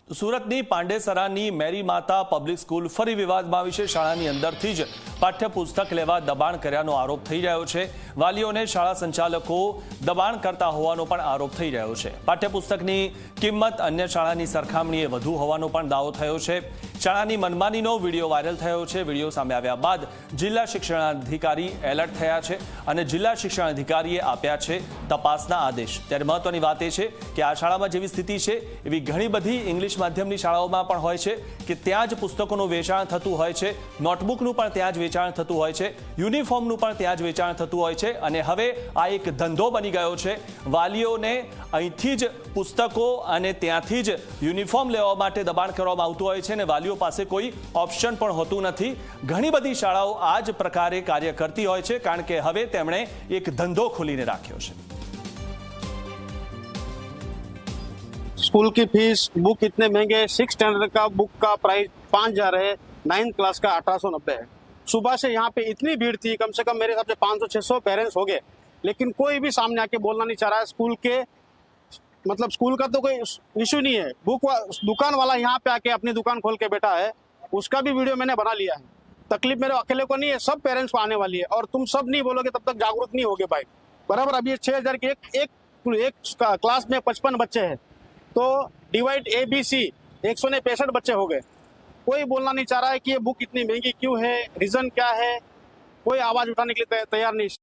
સુરતની પાંડેસરાની મેરી માતા public school ફરી વિવાદમાં આવી છે। શાળાની અંદરથી જ પાઠ્યપુસ્તક લેવા દબાણ કર્યાનો આરોપ થઈ રહ્યો છે। વાલીઓને શાળા સંચાલકો દબાણ કરતા હોવાનો પણ આરોપ થઈ રહ્યો છે। પાઠ્યપુસ્તકની કિંમત અન્ય શાળાની સરખામણીએ વધુ હોવાનો પણ દાવો થયો છે। શાળાની મનમાનીનો વિડીયો વાયરલ થયો છે। વિડીયો સામે આવ્યા બાદ જિલ્લા શિક્ષણાધિકારી એલર્ટ થયા છે અને જિલ્લા શિક્ષણાધિકારીએ આપ્યા છે તપાસના આદેશ। ત્યારે મહત્વની વાત એ છે કે આ શાળામાં જેવી સ્થિતિ છે એવી ઘણી બધી ઇંગ્લિશ માધ્યમની શાળાઓમાં પણ હોય છે કે ત્યાં જ પુસ્તકોનું વેચાણ થતું હોય છે, નોટબુકનું પણ ત્યાં જ વેચાણ થતું હોય છે, યુનિફોર્મનું પણ ત્યાં જ વેચાણ થતું હોય છે અને હવે આ એક ધંધો બની ગયો છે। વાલીઓને અહીંથી જ પુસ્તકો અને ત્યાંથી જ યુનિફોર્મ લેવા માટે દબાણ કરવામાં આવતું હોય છે અને વાલીઓ પાસે કોઈ ઓપ્શન પણ હોતું નથી। ઘણી બધી શાળાઓ આ જ પ્રકારે કાર્ય કરતી હોય છે કારણ કે હવે તેમણે એક ધંધો ખોલીને રાખ્યો છે। स्कूल की फीस बुक इतने महंगे, 6 स्टैंडर्ड का बुक का प्राइस 5,000 है, 9th क्लास का 1890 है। सुबह से यहाँ पे इतनी भीड़ थी, कम से कम मेरे हिसाब से 500-600 पेरेंट्स हो गए, लेकिन कोई भी सामने आके बोलना नहीं चाह रहा है। स्कूल के मतलब स्कूल का तो कोई इशू नहीं है, दुकान वाला यहाँ पे आके अपनी दुकान खोल के बैठा है, उसका भी वीडियो मैंने बना लिया है। तकलीफ मेरे अकेले को नहीं है, सब पेरेंट्स को आने वाली है और तुम सब नहीं बोलोगे तब तक जागरूक नहीं होगे भाई। बराबर अभी 6,000 की एक क्लास में 55 बच्चे हैं, तो डिवाइड ABC 165 बच्चे हो गए। कोई बोलना नहीं चाह रहा है कि ये बुक इतनी महंगी क्यों है, रीजन क्या है, कोई आवाज उठाने के लिए तैयार नहीं।